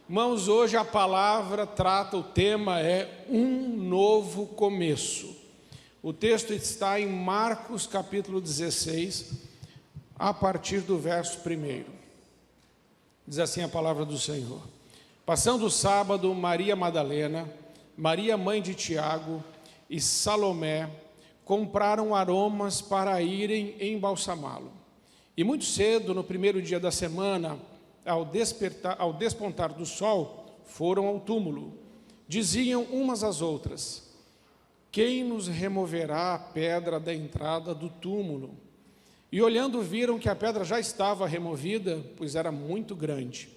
Irmãos, hoje a palavra trata, o tema é um novo começo. O texto está em Marcos capítulo 16, a partir do verso 1. Diz assim a palavra do Senhor: Passando o sábado, Maria Madalena, Maria mãe de Tiago e Salomé compraram aromas para irem embalsamá-lo. E muito cedo, no primeiro dia da semana, ao despontar do sol, foram ao túmulo. Diziam umas às outras: quem nos removerá a pedra da entrada do túmulo? E olhando, viram que a pedra já estava removida, pois era muito grande.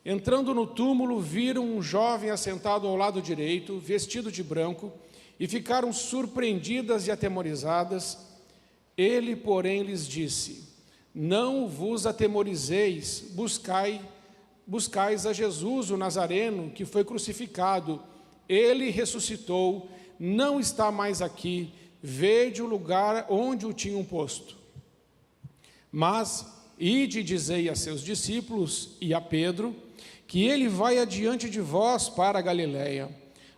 Entrando no túmulo, viram um jovem assentado ao lado direito, vestido de branco, e ficaram surpreendidas e atemorizadas. Ele, porém, lhes disse: não vos atemorizeis, buscais a Jesus, o Nazareno, que foi crucificado. Ele ressuscitou, não está mais aqui, vede o lugar onde o tinham posto. Mas ide e dizei a seus discípulos e a Pedro, que ele vai adiante de vós para a Galiléia.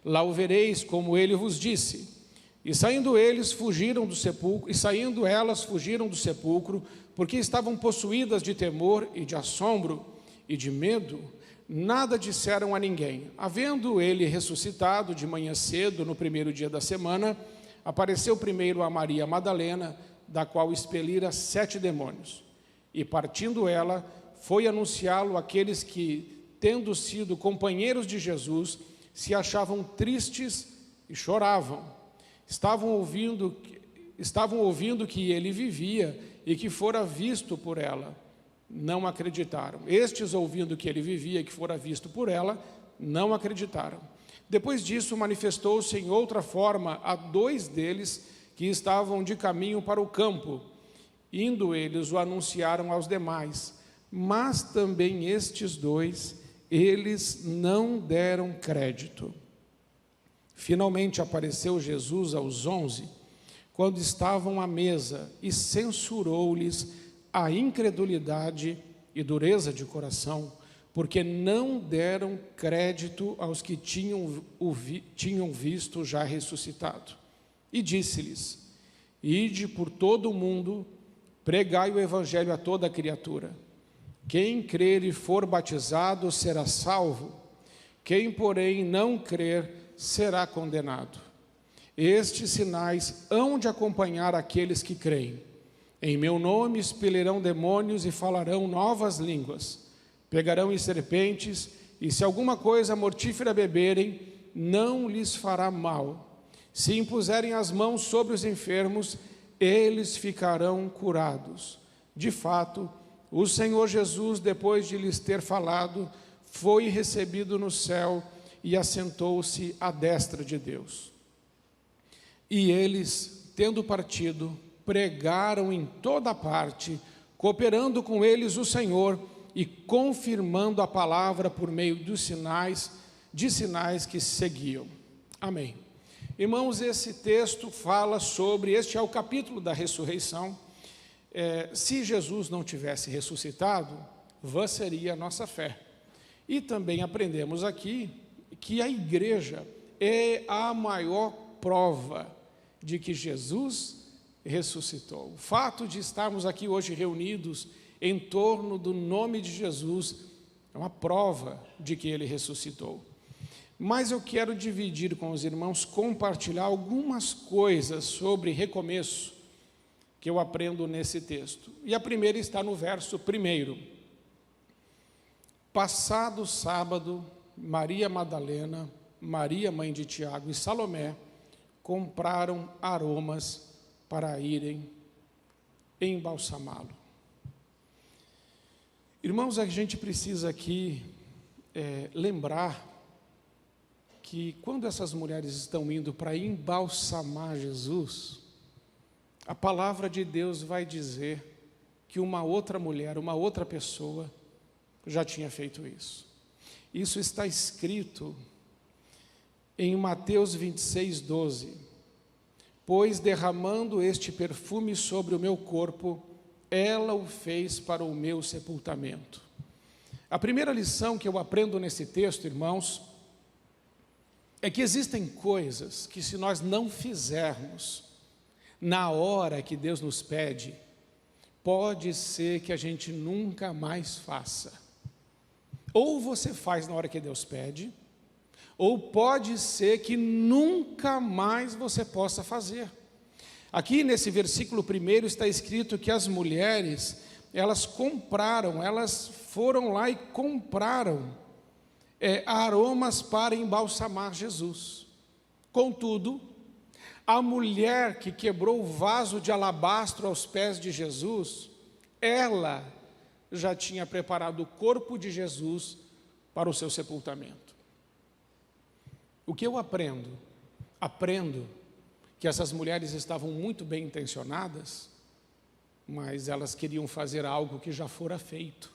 Lá o vereis, como ele vos disse. E saindo elas fugiram do sepulcro, porque estavam possuídas de temor e de assombro e de medo, nada disseram a ninguém. Havendo ele ressuscitado de manhã cedo, no primeiro dia da semana, apareceu primeiro a Maria Madalena, da qual expelira 7 demônios. E partindo ela, foi anunciá-lo àqueles que, tendo sido companheiros de Jesus, se achavam tristes e choravam. Estavam ouvindo que ele vivia e que fora visto por ela. Não acreditaram. Estes, ouvindo que ele vivia e que fora visto por ela, não acreditaram. Depois disso, manifestou-se em outra forma a 2 deles que estavam de caminho para o campo. Indo eles, o anunciaram aos demais. Mas também estes 2, eles não deram crédito. Finalmente apareceu Jesus aos 11, quando estavam à mesa, e censurou-lhes a incredulidade e dureza de coração, porque não deram crédito aos que tinham visto já ressuscitado. E disse-lhes: ide por todo o mundo, pregai o evangelho a toda criatura. Quem crer e for batizado será salvo, quem, porém, não crer será condenado. Estes sinais hão de acompanhar aqueles que creem. Em meu nome expelirão demônios e falarão novas línguas. Pegarão em serpentes, e se alguma coisa mortífera beberem, não lhes fará mal. Se impuserem as mãos sobre os enfermos, eles ficarão curados. De fato, o Senhor Jesus, depois de lhes ter falado, foi recebido no céu e assentou-se à destra de Deus. E eles, tendo partido, pregaram em toda parte, cooperando com eles o Senhor e confirmando a palavra por meio dos sinais que seguiam. Amém. Irmãos, esse texto fala sobre, este é o capítulo da ressurreição. Se Jesus não tivesse ressuscitado, vã seria a nossa fé. E também aprendemos aqui que a igreja é a maior prova de que Jesus ressuscitou. O fato de estarmos aqui hoje reunidos em torno do nome de Jesus é uma prova de que ele ressuscitou. Mas eu quero dividir com os irmãos, compartilhar algumas coisas sobre recomeço que eu aprendo nesse texto. E a primeira está no verso 1. Passado o sábado, Maria Madalena, Maria mãe de Tiago e Salomé compraram aromas para irem embalsamá-lo. Irmãos, a gente precisa aqui lembrar que quando essas mulheres estão indo para embalsamar Jesus, a palavra de Deus vai dizer que uma outra mulher, uma outra pessoa já tinha feito isso. Isso está escrito em Mateus 26, 12. Pois derramando este perfume sobre o meu corpo, ela o fez para o meu sepultamento. A primeira lição que eu aprendo nesse texto, irmãos, é que existem coisas que, se nós não fizermos na hora que Deus nos pede, pode ser que a gente nunca mais faça. Ou você faz na hora que Deus pede, ou pode ser que nunca mais você possa fazer. Aqui nesse versículo 1 está escrito que as mulheres, elas foram lá e compraram aromas para embalsamar Jesus. Contudo, a mulher que quebrou o vaso de alabastro aos pés de Jesus, ela já tinha preparado o corpo de Jesus para o seu sepultamento. O que eu aprendo? Aprendo que essas mulheres estavam muito bem intencionadas, mas elas queriam fazer algo que já fora feito.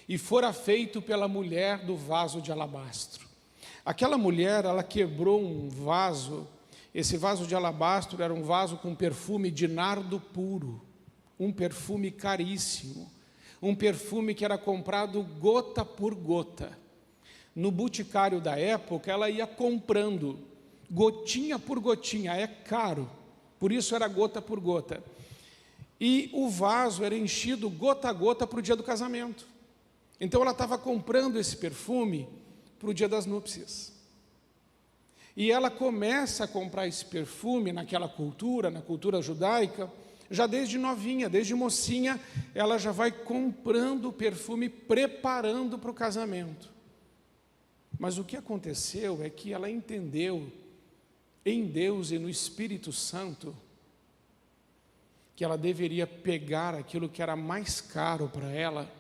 E fora feito pela mulher do vaso de alabastro. Aquela mulher, ela quebrou um vaso. Esse vaso de alabastro era um vaso com perfume de nardo puro, um perfume caríssimo, um perfume que era comprado gota por gota. No boticário da época, ela ia comprando, gotinha por gotinha, é caro, por isso era gota por gota. E o vaso era enchido gota a gota para o dia do casamento. Então ela estava comprando esse perfume para o dia das núpcias. E ela começa a comprar esse perfume naquela cultura, na cultura judaica, já desde novinha, desde mocinha, ela já vai comprando o perfume, preparando para o casamento. Mas o que aconteceu é que ela entendeu, em Deus e no Espírito Santo, que ela deveria pegar aquilo que era mais caro para ela,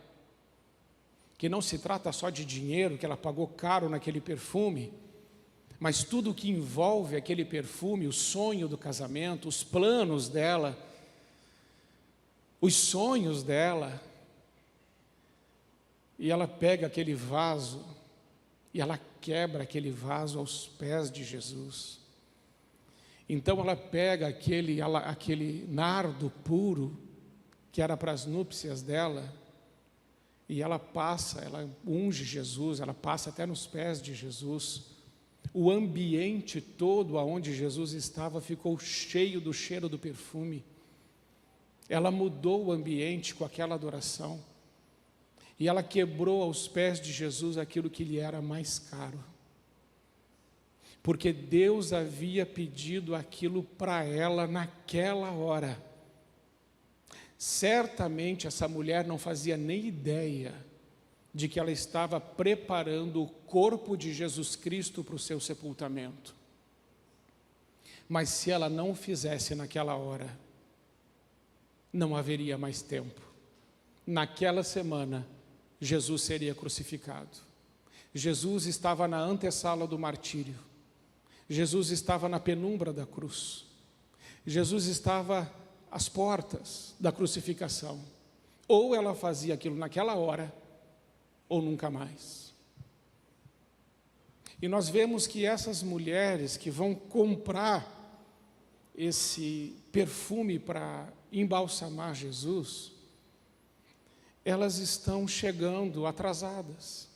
que não se trata só de dinheiro, que ela pagou caro naquele perfume, mas tudo o que envolve aquele perfume, o sonho do casamento, os planos dela, os sonhos dela, e ela pega aquele vaso, e ela quebra aquele vaso aos pés de Jesus. Então ela pega aquele nardo puro, que era para as núpcias dela, e ela unge Jesus, ela passa até nos pés de Jesus. O ambiente todo aonde Jesus estava ficou cheio do cheiro do perfume. Ela mudou o ambiente com aquela adoração. E ela quebrou aos pés de Jesus aquilo que lhe era mais caro. Porque Deus havia pedido aquilo para ela naquela hora. Certamente essa mulher não fazia nem ideia de que ela estava preparando o corpo de Jesus Cristo para o seu sepultamento. Mas se ela não o fizesse naquela hora, não haveria mais tempo. Naquela semana, Jesus seria crucificado. Jesus estava na antessala do martírio. Jesus estava na penumbra da cruz. Jesus estava às portas da crucificação. Ou ela fazia aquilo naquela hora, ou nunca mais. E nós vemos que essas mulheres que vão comprar esse perfume para embalsamar Jesus, elas estão chegando atrasadas.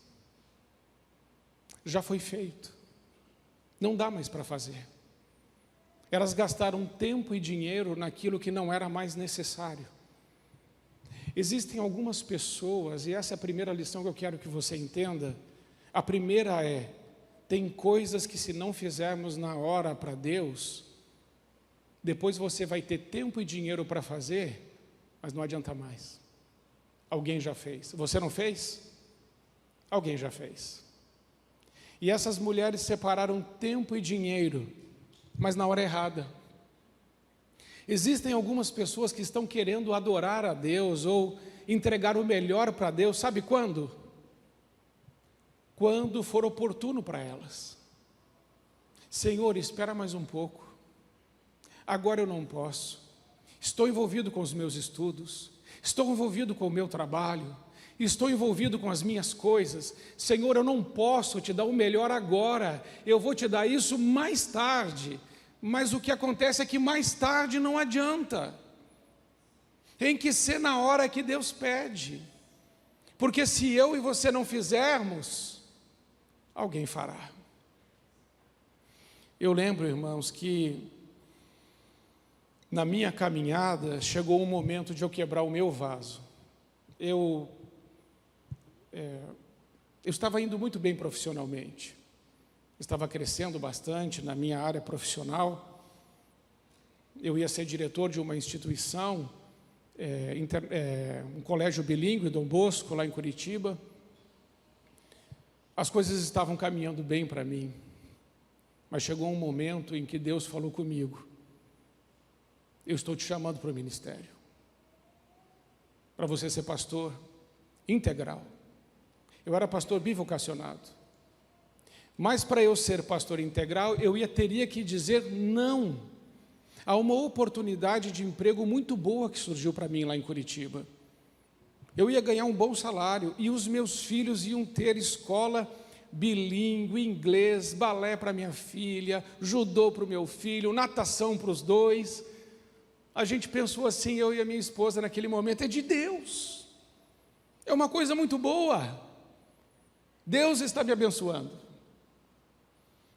Já foi feito. Não dá mais para fazer. Elas gastaram tempo e dinheiro naquilo que não era mais necessário. Existem algumas pessoas, e essa é a primeira lição que eu quero que você entenda. A primeira tem coisas que se não fizermos na hora para Deus, depois você vai ter tempo e dinheiro para fazer, mas não adianta mais. Alguém já fez. Você não fez? Alguém já fez. E essas mulheres separaram tempo e dinheiro, mas na hora errada. Existem algumas pessoas que estão querendo adorar a Deus ou entregar o melhor para Deus, sabe quando? Quando for oportuno para elas. Senhor, espera mais um pouco. Agora eu não posso. Estou envolvido com os meus estudos. Estou envolvido com o meu trabalho. Estou envolvido com as minhas coisas. Senhor, eu não posso te dar o melhor agora. Eu vou te dar isso mais tarde. Mas o que acontece é que mais tarde não adianta. Tem que ser na hora que Deus pede. Porque se eu e você não fizermos, alguém fará. Eu lembro, irmãos, que na minha caminhada chegou o momento de eu quebrar o meu vaso. Eu estava indo muito bem profissionalmente, estava crescendo bastante na minha área profissional. Eu ia ser diretor de uma instituição, um colégio bilíngue, Dom Bosco, lá em Curitiba. As coisas estavam caminhando bem para mim, mas chegou um momento em que Deus falou comigo: eu estou te chamando para o ministério, para você ser pastor integral. Eu era pastor bivocacionado, mas para eu ser pastor integral, teria que dizer não a uma oportunidade de emprego muito boa que surgiu para mim lá em Curitiba. Eu ia ganhar um bom salário e os meus filhos iam ter escola bilíngue, inglês, balé para minha filha, judô para o meu filho, natação para os dois. A gente pensou assim, eu e a minha esposa naquele momento: é de Deus, é uma coisa muito boa, Deus está me abençoando.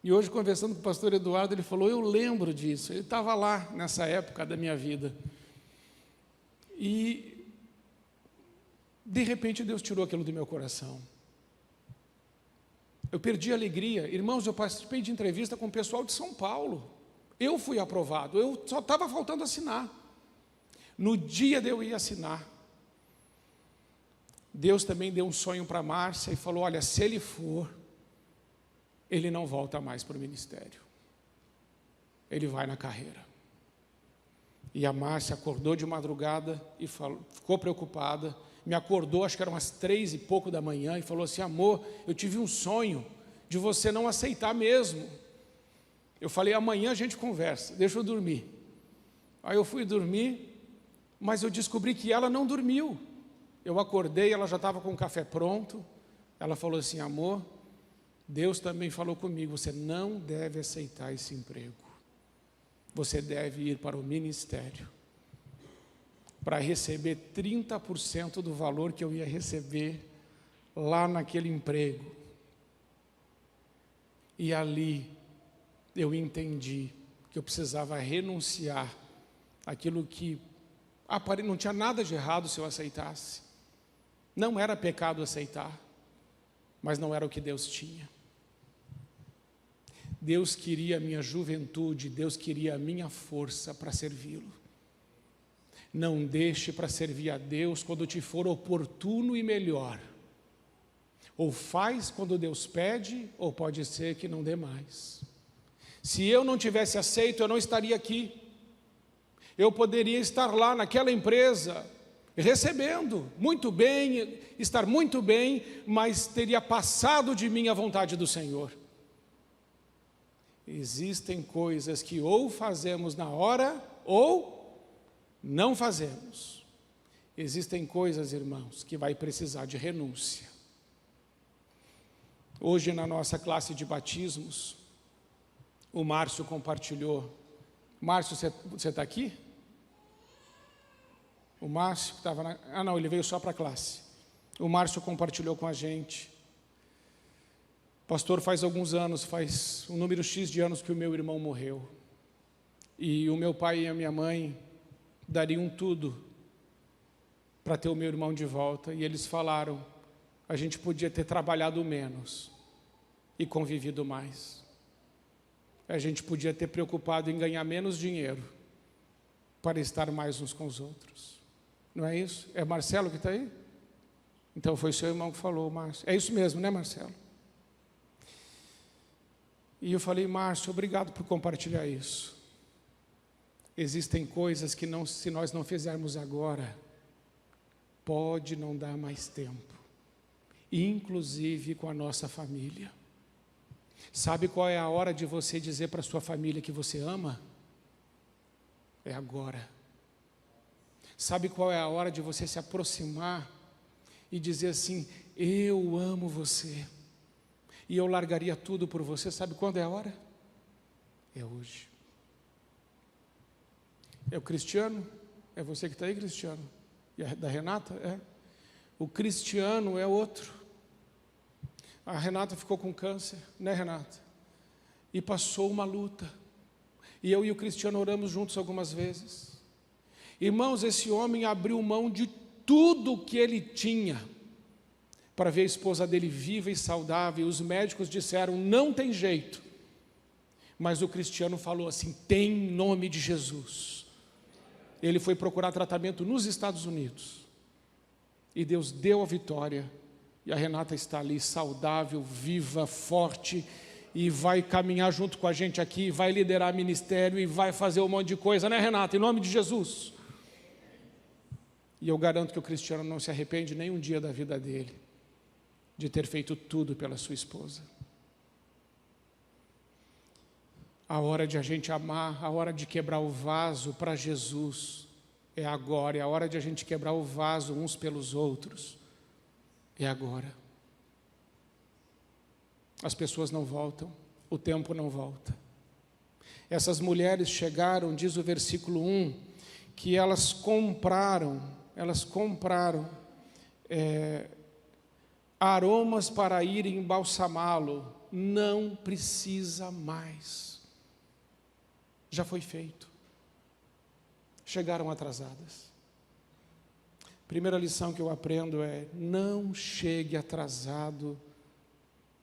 E hoje, conversando com o pastor Eduardo, ele falou: eu lembro disso, ele estava lá nessa época da minha vida. E de repente Deus tirou aquilo do meu coração. Eu perdi a alegria. Irmãos, eu participei de entrevista com o pessoal de São Paulo. Eu fui aprovado, eu só estava faltando assinar. No dia de eu ir assinar, Deus também deu um sonho para Márcia e falou: olha, se ele for, ele não volta mais para o ministério, ele vai na carreira. E a Márcia acordou de madrugada e ficou preocupada. Me acordou, acho que eram umas 3 e pouco da manhã, e falou assim: amor, eu tive um sonho de você não aceitar mesmo. Eu falei: amanhã a gente conversa, deixa eu dormir. Aí eu fui dormir, mas eu descobri que ela não dormiu. Eu acordei, ela já estava com o café pronto. Ela falou assim: amor, Deus também falou comigo, você não deve aceitar esse emprego. Você deve ir para o ministério, para receber 30% do valor que eu ia receber lá naquele emprego. E ali eu entendi que eu precisava renunciar àquilo que não tinha nada de errado se eu aceitasse. Não era pecado aceitar, mas não era o que Deus tinha. Deus queria a minha juventude, Deus queria a minha força para servi-lo. Não deixe para servir a Deus quando te for oportuno e melhor. Ou faz quando Deus pede, ou pode ser que não dê mais. Se eu não tivesse aceito, eu não estaria aqui. Eu poderia estar lá naquela empresa, recebendo muito bem, estar muito bem, mas teria passado de mim a vontade do Senhor. Existem coisas que ou fazemos na hora, ou não fazemos. Existem coisas, irmãos, que vai precisar de renúncia. Hoje, na nossa classe de batismos, o Márcio compartilhou. Márcio, você está aqui? O Márcio que estava na... Ah, não, ele veio só para a classe. O Márcio compartilhou com a gente. Pastor, faz alguns anos, faz um número X de anos que o meu irmão morreu. E o meu pai e a minha mãe dariam tudo para ter o meu irmão de volta. E eles falaram: a gente podia ter trabalhado menos e convivido mais. A gente podia ter preocupado em ganhar menos dinheiro para estar mais uns com os outros. Não é isso? É Marcelo que está aí? Então foi seu irmão que falou, Márcio. É isso mesmo, né, Marcelo? E eu falei: Márcio, obrigado por compartilhar isso. Existem coisas que não, se nós não fizermos agora, pode não dar mais tempo, inclusive com a nossa família. Sabe qual é a hora de você dizer para a sua família que você ama? É agora. Sabe qual é a hora de você se aproximar e dizer assim: eu amo você, e eu largaria tudo por você? Sabe quando é a hora? É hoje. É o Cristiano? É você que está aí, Cristiano? E a da Renata? É. O Cristiano é outro. A Renata ficou com câncer, né, Renata? E passou uma luta. E eu e o Cristiano oramos juntos algumas vezes. Irmãos, esse homem abriu mão de tudo que ele tinha para ver a esposa dele viva e saudável. E os médicos disseram, não tem jeito. Mas o Cristiano falou assim, tem em nome de Jesus. Ele foi procurar tratamento nos Estados Unidos. E Deus deu a vitória. E a Renata está ali saudável, viva, forte, e vai caminhar junto com a gente aqui, vai liderar ministério e vai fazer um monte de coisa, né, Renata? Em nome de Jesus. E eu garanto que o Cristiano não se arrepende nem um dia da vida dele, de ter feito tudo pela sua esposa. A hora de a gente amar, a hora de quebrar o vaso para Jesus, é agora. É a hora de a gente quebrar o vaso uns pelos outros. É agora. As pessoas não voltam, o tempo não volta. Essas mulheres chegaram, diz o versículo 1, que elas compraram aromas para ir embalsamá-lo. Não precisa mais. Já foi feito. Chegaram atrasadas. Primeira lição que eu aprendo é, não chegue atrasado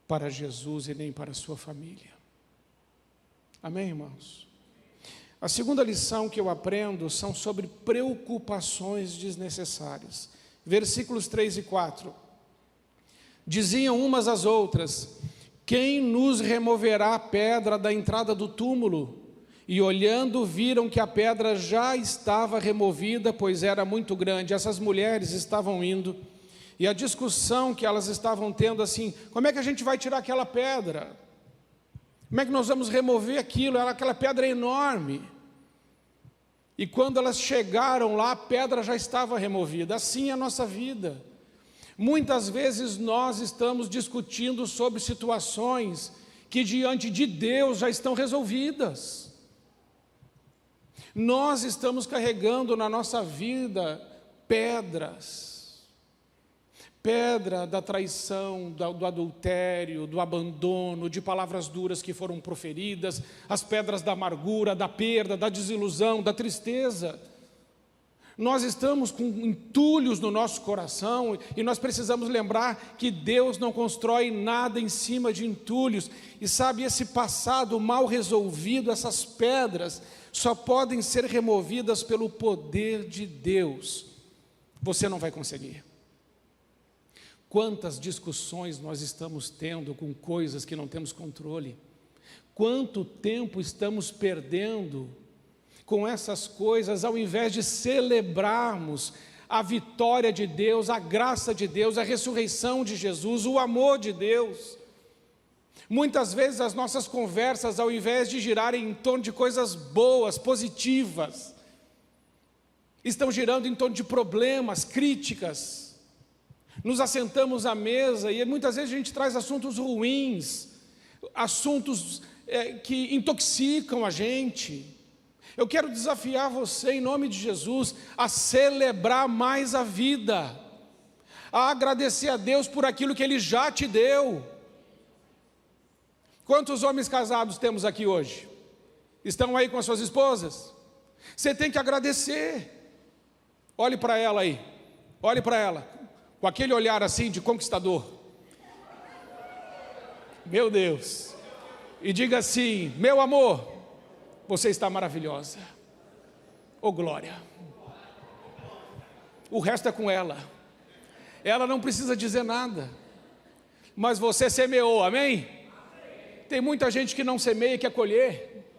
para Jesus e nem para a sua família. Amém, irmãos? A segunda lição que eu aprendo são sobre preocupações desnecessárias. Versículos 3 e 4. Diziam umas às outras, quem nos removerá a pedra da entrada do túmulo? E olhando, viram que a pedra já estava removida, pois era muito grande. Essas mulheres estavam indo, e a discussão que elas estavam tendo assim, como é que a gente vai tirar aquela pedra? Como é que nós vamos remover aquilo? Aquela pedra é enorme. E quando elas chegaram lá, a pedra já estava removida. Assim é a nossa vida. Muitas vezes nós estamos discutindo sobre situações que diante de Deus já estão resolvidas. Nós estamos carregando na nossa vida pedras. Pedra da traição, do adultério, do abandono, de palavras duras que foram proferidas, as pedras da amargura, da perda, da desilusão, da tristeza. Nós estamos com entulhos no nosso coração e nós precisamos lembrar que Deus não constrói nada em cima de entulhos. E sabe, esse passado mal resolvido, essas pedras, só podem ser removidas pelo poder de Deus. Você não vai conseguir. Quantas discussões nós estamos tendo com coisas que não temos controle? Quanto tempo estamos perdendo com essas coisas, ao invés de celebrarmos a vitória de Deus, a graça de Deus, a ressurreição de Jesus, o amor de Deus? Muitas vezes as nossas conversas, ao invés de girarem em torno de coisas boas, positivas, estão girando em torno de problemas, críticas. Nos assentamos à mesa e muitas vezes a gente traz assuntos ruins, assuntos que intoxicam a gente. Eu quero desafiar você, em nome de Jesus, a celebrar mais a vida, a agradecer a Deus por aquilo que Ele já te deu. Quantos homens casados temos aqui hoje? Estão aí com as suas esposas? Você tem que agradecer. Olhe para ela aí, olhe para ela, com aquele olhar assim de conquistador. Meu Deus. E diga assim, meu amor, você está maravilhosa. Oh glória. O resto é com ela. Ela não precisa dizer nada. Mas você semeou, amém? Tem muita gente que não semeia e quer colher.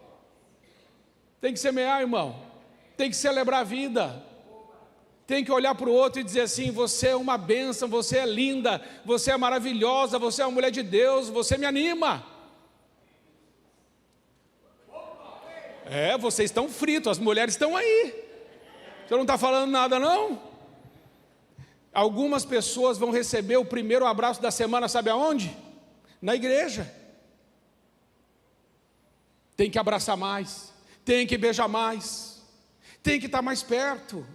Tem que semear, irmão. Tem que celebrar a vida. Tem que olhar para o outro e dizer assim, você é uma bênção, você é linda, você é maravilhosa, você é uma mulher de Deus, você me anima. Vocês estão fritos, as mulheres estão aí. Você não está falando nada não? Algumas pessoas vão receber o primeiro abraço da semana, sabe aonde? Na igreja. Tem que abraçar mais, tem que beijar mais, tem que estar mais perto.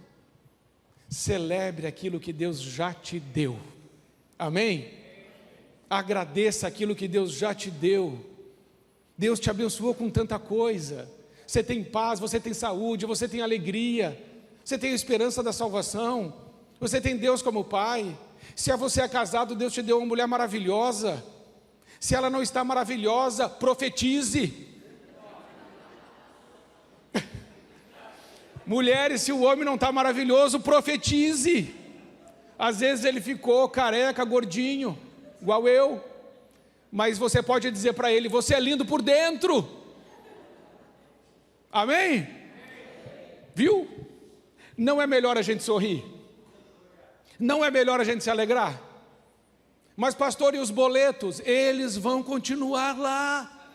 Celebre aquilo que Deus já te deu. Amém? Agradeça aquilo que Deus já te deu. Deus te abençoou com tanta coisa. Você tem paz, você tem saúde, você tem alegria, você tem a esperança da salvação, você tem Deus como Pai. Se você é casado, Deus te deu uma mulher maravilhosa. Se ela não está maravilhosa, profetize. Mulheres, se o homem não está maravilhoso, profetize. Às vezes ele ficou careca, gordinho, igual eu, mas você pode dizer para ele: você é lindo por dentro. Amém? Viu? Não é melhor a gente sorrir? Não é melhor a gente se alegrar? Mas pastor, e os boletos? Eles vão continuar lá.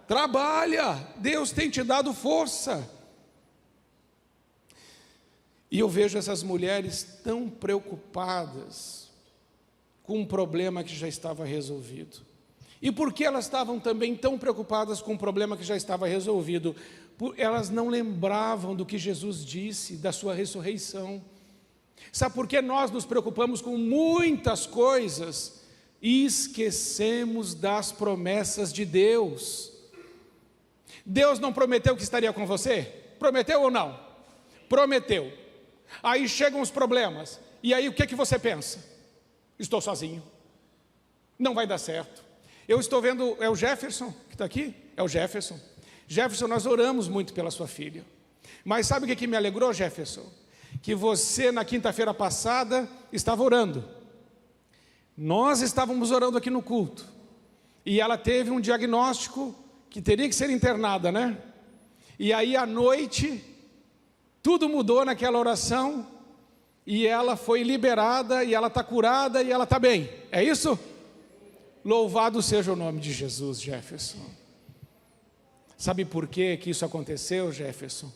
Trabalha, Deus tem te dado força. E eu vejo essas mulheres tão preocupadas com um problema que já estava resolvido. E por que elas estavam também tão preocupadas com um problema que já estava resolvido? Elas não lembravam do que Jesus disse, da sua ressurreição. Sabe por que nós nos preocupamos com muitas coisas e esquecemos das promessas de Deus? Deus não prometeu que estaria com você? Prometeu ou não? Prometeu. Aí chegam os problemas, e aí o que você pensa? Estou sozinho, não vai dar certo. Eu estou vendo, é o Jefferson que está aqui? É o Jefferson. Jefferson, nós oramos muito pela sua filha, mas sabe o que me alegrou, Jefferson? Que você na quinta-feira passada estava orando. Nós estávamos orando aqui no culto, e ela teve um diagnóstico que teria que ser internada, né? E aí à noite, tudo mudou naquela oração, e ela foi liberada, e ela está curada, e ela está bem. É isso? Louvado seja o nome de Jesus, Jefferson. Sabe por que isso aconteceu, Jefferson?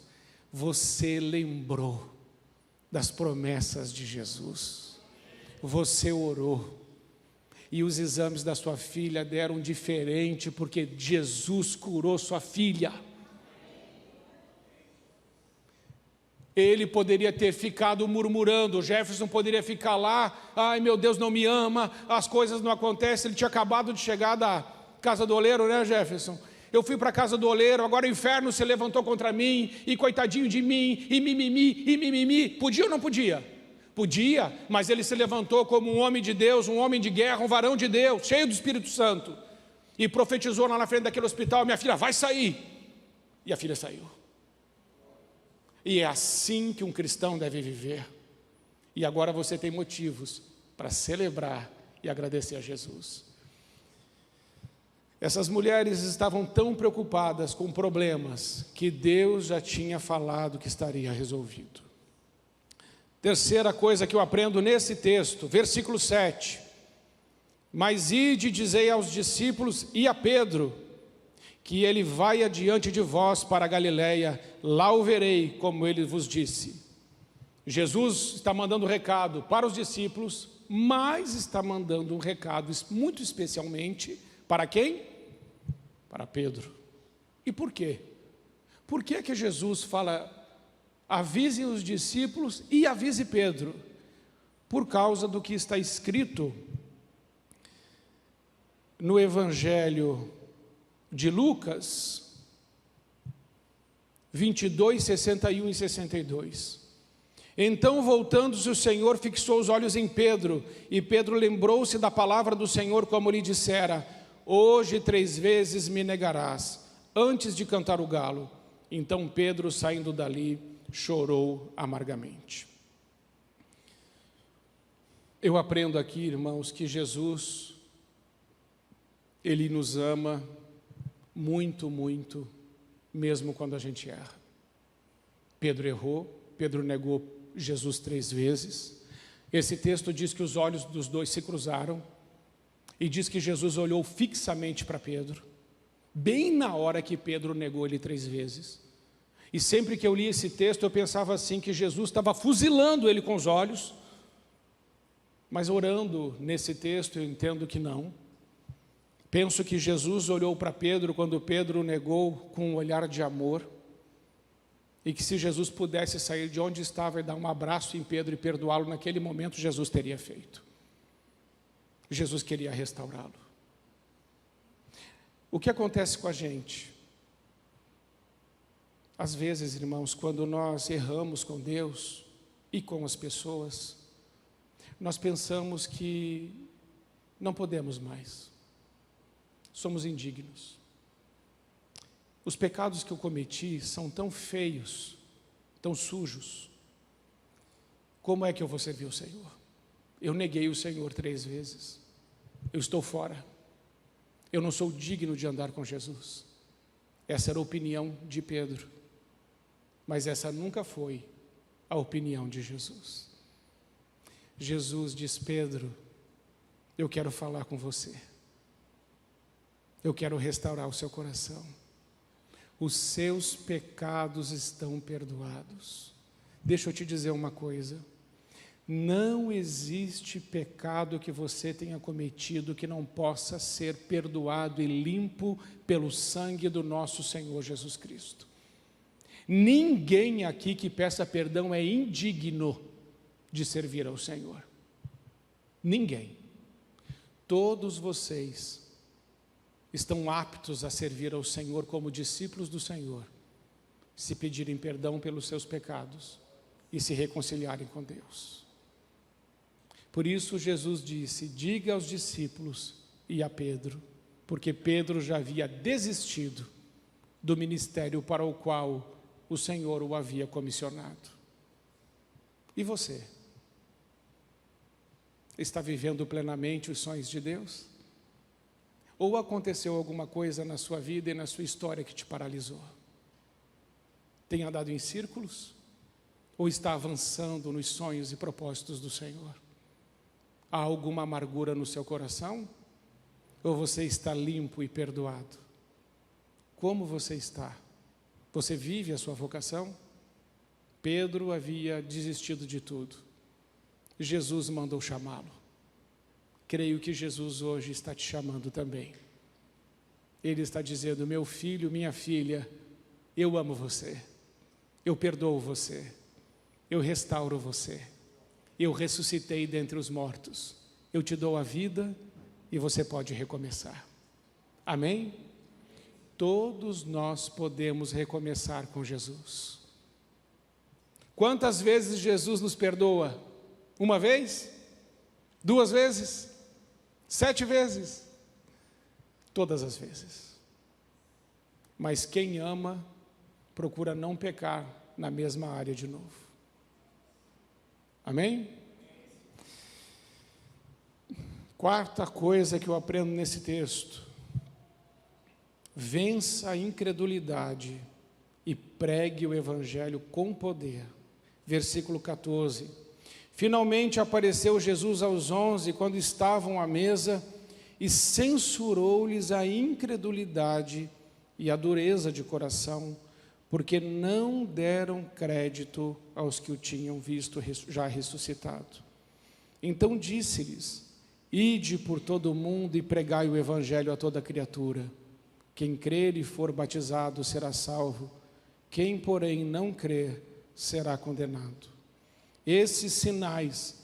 Você lembrou das promessas de Jesus. Você orou. E os exames da sua filha deram diferente, porque Jesus curou sua filha. Ele poderia ter ficado murmurando, o Jefferson poderia ficar lá: ai meu Deus, não me ama, as coisas não acontecem. Ele tinha acabado de chegar da casa do oleiro, né, Jefferson? Eu fui para a casa do oleiro, agora o inferno se levantou contra mim, e coitadinho de mim, e mimimi. Podia ou não podia? Podia, mas ele se levantou como um homem de Deus, um homem de guerra, um varão de Deus, cheio do Espírito Santo, e profetizou lá na frente daquele hospital: minha filha vai sair. E a filha saiu. E é assim que um cristão deve viver. E agora você tem motivos para celebrar e agradecer a Jesus. Essas mulheres estavam tão preocupadas com problemas que Deus já tinha falado que estaria resolvido. Terceira coisa que eu aprendo nesse texto, versículo 7. Mas ide e dizei aos discípulos e a Pedro, que ele vai adiante de vós para a Galileia, lá o verei, como ele vos disse. Jesus está mandando um recado para os discípulos, mas está mandando um recado muito especialmente para quem? Para Pedro. E por quê? Por que que Jesus fala: avisem os discípulos e avise Pedro? Por causa do que está escrito no Evangelho de Lucas 22, 61 e 62. Então, voltando-se, o Senhor fixou os olhos em Pedro, e Pedro lembrou-se da palavra do Senhor, como lhe dissera: hoje 3 vezes me negarás, antes de cantar o galo. Então Pedro, saindo dali, chorou amargamente. Eu aprendo aqui, irmãos, que Jesus, Ele nos ama muito, muito, mesmo quando a gente erra. Pedro errou, Pedro negou Jesus 3 vezes. Esse texto diz que os olhos dos dois se cruzaram, e diz que Jesus olhou fixamente para Pedro, bem na hora que Pedro negou ele 3 vezes. E sempre que eu li esse texto, eu pensava assim, que Jesus estava fuzilando ele com os olhos, mas orando nesse texto, eu entendo que não. Penso que Jesus olhou para Pedro quando Pedro negou com um olhar de amor, E que se Jesus pudesse sair de onde estava e dar um abraço em Pedro e perdoá-lo naquele momento, Jesus teria feito. Jesus queria restaurá-lo. O que acontece com a gente? Às vezes, irmãos, quando nós erramos com Deus e com as pessoas, nós pensamos que não podemos mais. Somos indignos. Os pecados que eu cometi são tão feios, tão sujos. Como é que eu vou servir o Senhor? Eu neguei o Senhor 3 vezes. Eu estou fora. Eu não sou digno de andar com Jesus. Essa era a opinião de Pedro. Mas essa nunca foi a opinião de Jesus. Jesus diz: Pedro, eu quero falar com você. Eu quero restaurar o seu coração. Os seus pecados estão perdoados. Deixa eu te dizer uma coisa. Não existe pecado que você tenha cometido que não possa ser perdoado e limpo pelo sangue do nosso Senhor Jesus Cristo. Ninguém aqui que peça perdão é indigno de servir ao Senhor. Ninguém. Todos vocês estão aptos a servir ao Senhor como discípulos do Senhor, se pedirem perdão pelos seus pecados e se reconciliarem com Deus. Por isso Jesus disse: diga aos discípulos e a Pedro, porque Pedro já havia desistido do ministério para o qual o Senhor o havia comissionado. E você? Está vivendo plenamente os sonhos de Deus? Ou aconteceu alguma coisa na sua vida e na sua história que te paralisou? Tem andado em círculos? Ou está avançando nos sonhos e propósitos do Senhor? Há alguma amargura no seu coração? Ou você está limpo e perdoado? Como você está? Você vive a sua vocação? Pedro havia desistido de tudo. Jesus mandou chamá-lo. Creio que Jesus hoje está te chamando também. Ele está dizendo: meu filho, minha filha, eu amo você, eu perdoo você, eu restauro você, eu ressuscitei dentre os mortos, eu te dou a vida e você pode recomeçar. Amém? Todos nós podemos recomeçar com Jesus. Quantas vezes Jesus nos perdoa? 1 vez? 2 vezes? 7 vezes? Todas as vezes. Mas quem ama, procura não pecar na mesma área de novo. Amém? Quarta coisa que eu aprendo nesse texto: vença a incredulidade e pregue o Evangelho com poder. Versículo 14. Finalmente apareceu Jesus aos 11, quando estavam à mesa, e censurou-lhes a incredulidade e a dureza de coração, porque não deram crédito aos que o tinham visto já ressuscitado. Então disse-lhes: ide por todo o mundo e pregai o Evangelho a toda criatura. Quem crer e for batizado será salvo, quem, porém, não crer será condenado. Esses sinais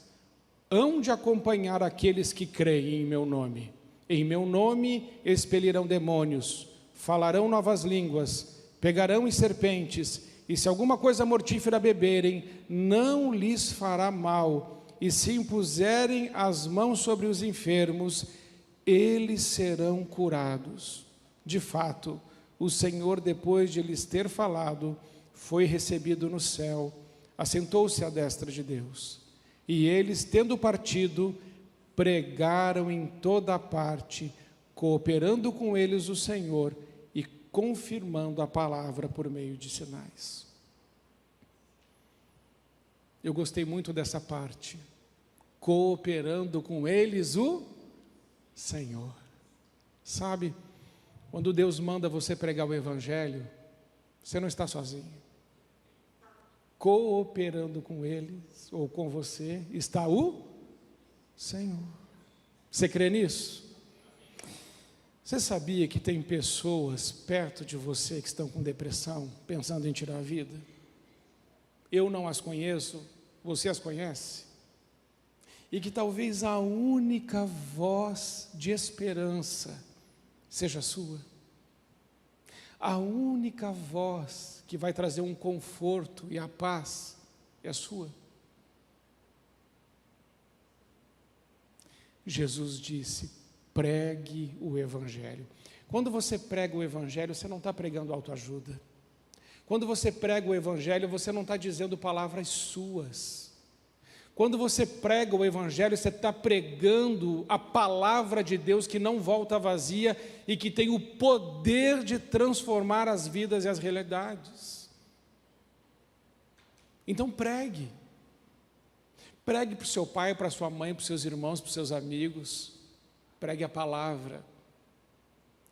hão de acompanhar aqueles que creem em meu nome. Em meu nome expelirão demônios, falarão novas línguas, pegarão em serpentes, e se alguma coisa mortífera beberem, não lhes fará mal, e se impuserem as mãos sobre os enfermos, eles serão curados. De fato, o Senhor, depois de lhes ter falado, foi recebido no céu, assentou-se à destra de Deus. E eles, tendo partido, pregaram em toda a parte, cooperando com eles o Senhor e confirmando a palavra por meio de sinais. Eu gostei muito dessa parte. Cooperando com eles o Senhor. Sabe, quando Deus manda você pregar o Evangelho, você não está sozinho. Cooperando com eles, ou com você, está o Senhor. Você crê nisso? Você sabia que tem pessoas perto de você que estão com depressão, pensando em tirar a vida? eu não as conheço, você as conhece? E que talvez a única voz de esperança seja a sua. A única voz que vai trazer um conforto e a paz é a sua. Jesus disse: pregue o Evangelho. Quando você prega o Evangelho, você não está pregando autoajuda. Quando você prega o Evangelho, você não está dizendo palavras suas. Quando você prega o Evangelho, você está pregando a palavra de Deus que não volta vazia e que tem o poder de transformar as vidas e as realidades. Então pregue. Pregue para o seu pai, para a sua mãe, para os seus irmãos, para os seus amigos. Pregue a palavra.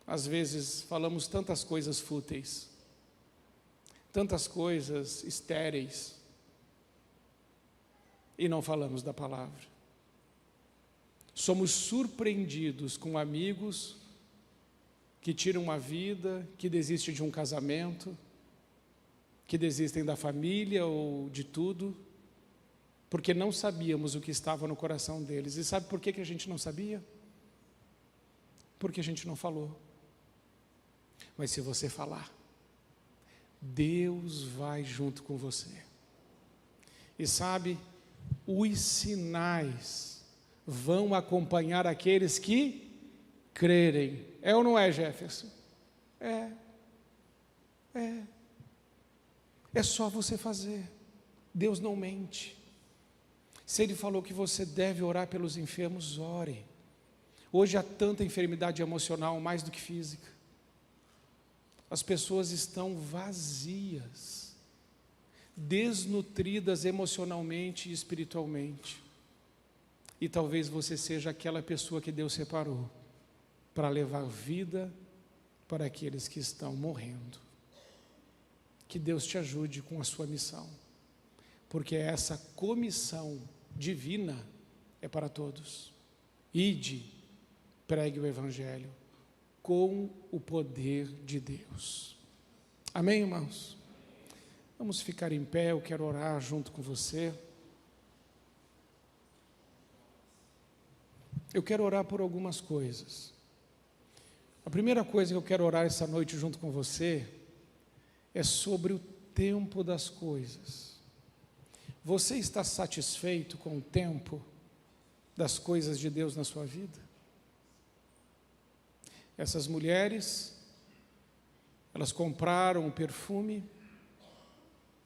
Às vezes falamos tantas coisas fúteis, tantas coisas estéreis, e não falamos da palavra. Somos surpreendidos com amigos que tiram uma vida, que desistem de um casamento, que desistem da família ou de tudo, porque não sabíamos o que estava no coração deles. E sabe por que a gente não sabia? Porque a gente não falou. Mas se você falar, Deus vai junto com você. E sabe, os sinais vão acompanhar aqueles que crerem. É ou não é, Jefferson? É só você fazer. Deus não mente. Se Ele falou que você deve orar pelos enfermos, ore. Hoje há tanta enfermidade emocional, mais do que física. As pessoas estão vazias, desnutridas emocionalmente e espiritualmente. E talvez você seja aquela pessoa que Deus separou para levar vida para aqueles que estão morrendo. Que Deus te ajude com a sua missão, porque essa comissão divina é para todos. Ide, pregue o Evangelho com o poder de Deus. Amém, irmãos? Vamos ficar em pé, eu quero orar junto com você. Eu quero orar por algumas coisas. A primeira coisa que eu quero orar essa noite junto com você é sobre o tempo das coisas. Você está satisfeito com o tempo das coisas de Deus na sua vida? Essas mulheres, elas compraram o perfume,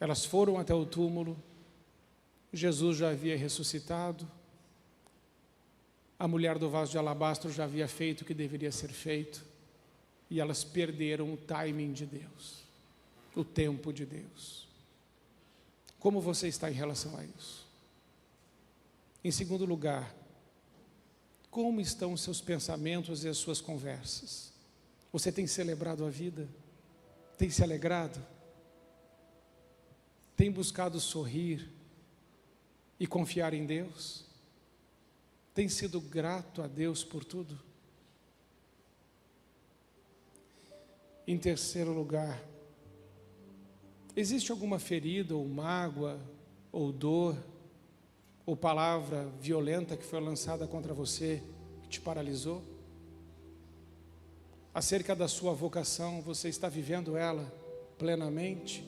elas foram até o túmulo, Jesus já havia ressuscitado, a mulher do vaso de alabastro já havia feito o que deveria ser feito, e elas perderam o timing de Deus, o tempo de Deus. Como você está em relação a isso? Em segundo lugar, como estão os seus pensamentos e as suas conversas? Você tem celebrado a vida? Tem se alegrado? Tem buscado sorrir e confiar em Deus? Tem sido grato a Deus por tudo? Em terceiro lugar, existe alguma ferida ou mágoa ou dor ou palavra violenta que foi lançada contra você, que te paralisou? Acerca da sua vocação, você está vivendo ela plenamente?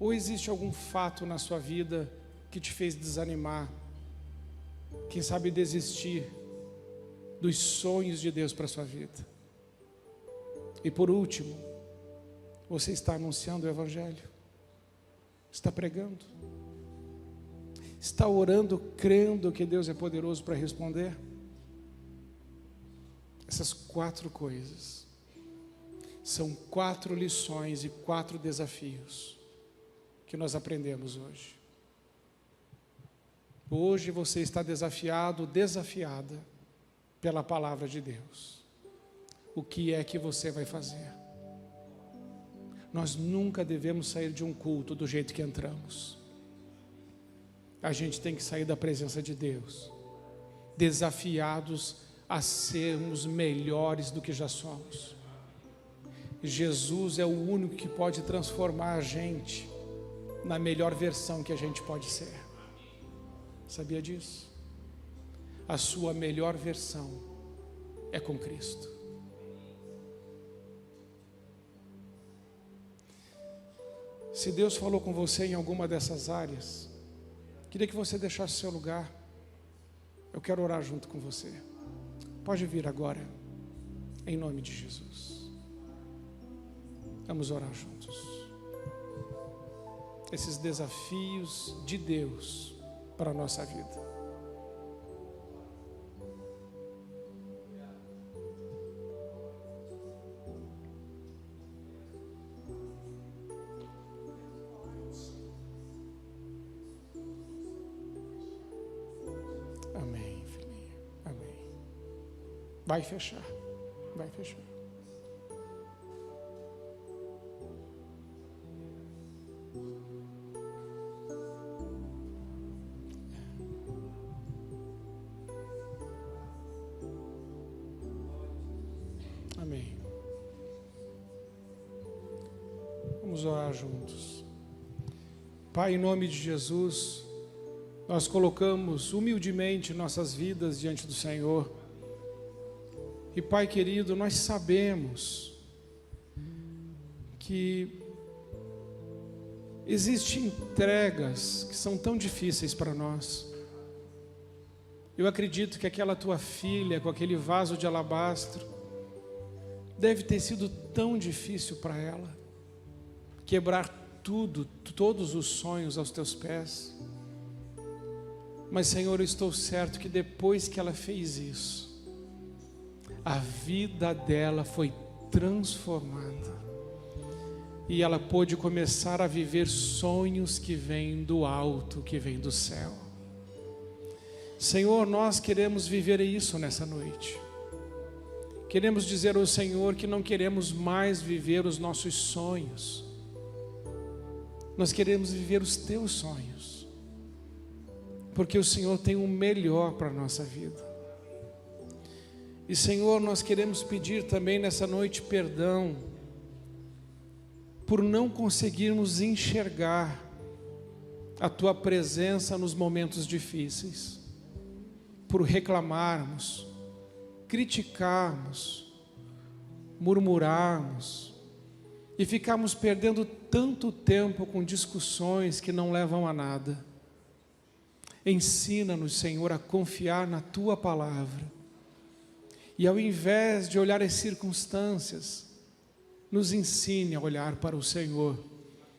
Ou existe algum fato na sua vida que te fez desanimar, quem sabe desistir dos sonhos de Deus para a sua vida? E por último, você está anunciando o Evangelho? Está pregando? Está orando, crendo que Deus é poderoso para responder? Essas 4 coisas são 4 lições e 4 desafios que nós aprendemos hoje. Hoje você está desafiado, desafiada pela palavra de Deus. O que é que você vai fazer? Nós nunca devemos sair de um culto do jeito que entramos. A gente tem que sair da presença de Deus, desafiados a sermos melhores do que já somos. Jesus é o único que pode transformar a gente. na melhor versão que a gente pode ser. Sabia disso? A sua melhor versão é com Cristo. Se Deus falou com você em alguma dessas áreas, queria que você deixasse seu lugar. Eu quero orar junto com você. Pode vir agora, em nome de Jesus. Vamos orar juntos. Esses desafios de Deus para a nossa vida. Amém, filhinha. Amém. Vai fechar. Vai fechar. Amém. Vamos orar juntos. Pai, em nome de Jesus, nós colocamos humildemente nossas vidas diante do Senhor. E Pai querido, nós sabemos que existem entregas que são tão difíceis para nós. Eu acredito que aquela tua filha com aquele vaso de alabastro deve ter sido tão difícil para ela quebrar tudo, todos os sonhos aos teus pés. Mas Senhor, eu estou certo que depois que ela fez isso, a vida dela foi transformada e ela pôde começar a viver sonhos que vêm do alto, que vêm do céu. Senhor, nós queremos viver isso nessa noite. Queremos dizer ao Senhor que não queremos mais viver os nossos sonhos. Nós queremos viver os teus sonhos, porque o Senhor tem o melhor para a nossa vida. E Senhor, nós queremos pedir também nessa noite perdão por não conseguirmos enxergar a tua presença nos momentos difíceis, por reclamarmos, criticarmos, murmurarmos e ficarmos perdendo tanto tempo com discussões que não levam a nada. Ensina-nos, Senhor, a confiar na tua palavra e ao invés de olhar as circunstâncias, nos ensine a olhar para o Senhor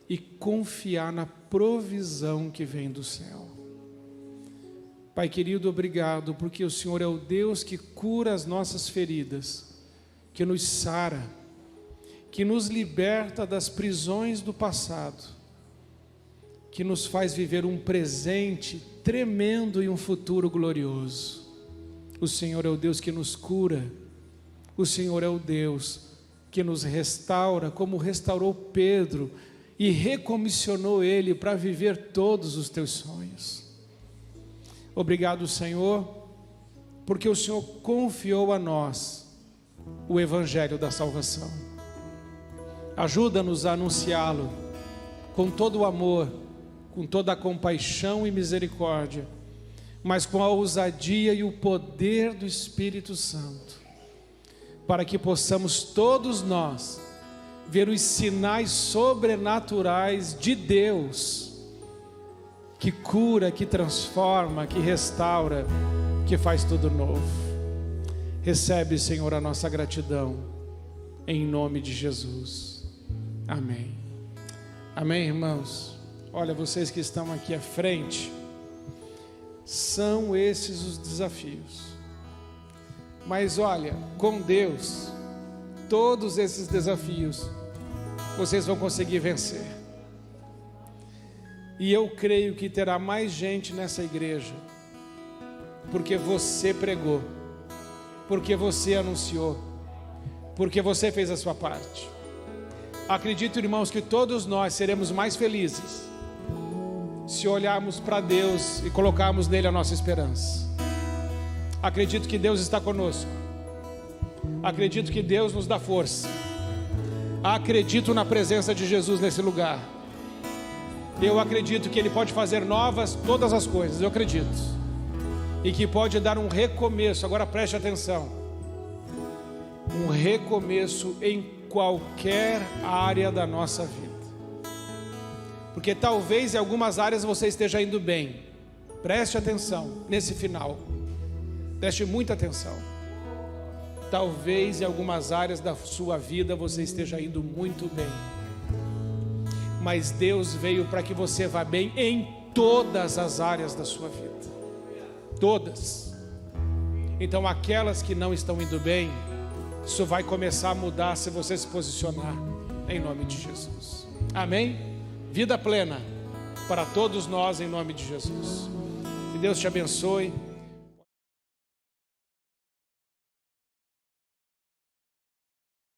e confiar na provisão que vem do céu. Pai querido, obrigado, porque o Senhor é o Deus que cura as nossas feridas, que nos sara, que nos liberta das prisões do passado, que nos faz viver um presente tremendo e um futuro glorioso. O Senhor é o Deus que nos cura, o Senhor é o Deus que nos restaura, como restaurou Pedro e recomissionou ele para viver todos os teus sonhos. Obrigado, Senhor, porque o Senhor confiou a nós o Evangelho da salvação. Ajuda-nos a anunciá-lo com todo o amor, com toda a compaixão e misericórdia, mas com a ousadia e o poder do Espírito Santo, para que possamos todos nós ver os sinais sobrenaturais de Deus, que cura, que transforma, que restaura, que faz tudo novo. Recebe, Senhor, a nossa gratidão, em nome de Jesus. Amém. Amém, irmãos? Olha, vocês que estão aqui à frente, são esses os desafios. Mas olha, com Deus, todos esses desafios, vocês vão conseguir vencer. E eu creio que terá mais gente nessa igreja, porque você pregou, porque você anunciou, porque você fez a sua parte. Acredito, irmãos, que todos nós seremos mais felizes se olharmos para Deus e colocarmos nele a nossa esperança. Acredito que Deus está conosco. Acredito que Deus nos dá força. Acredito na presença de Jesus nesse lugar. Eu acredito que Ele pode fazer novas todas as coisas, eu acredito. E que pode dar um recomeço, agora preste atenção. Um recomeço em qualquer área da nossa vida. Porque talvez em algumas áreas você esteja indo bem. Preste atenção nesse final. Preste muita atenção. Talvez em algumas áreas da sua vida você esteja indo muito bem. Mas Deus veio para que você vá bem em todas as áreas da sua vida. Todas. Então aquelas que não estão indo bem, isso vai começar a mudar se você se posicionar em nome de Jesus. Amém? Vida plena para todos nós em nome de Jesus. Que Deus te abençoe.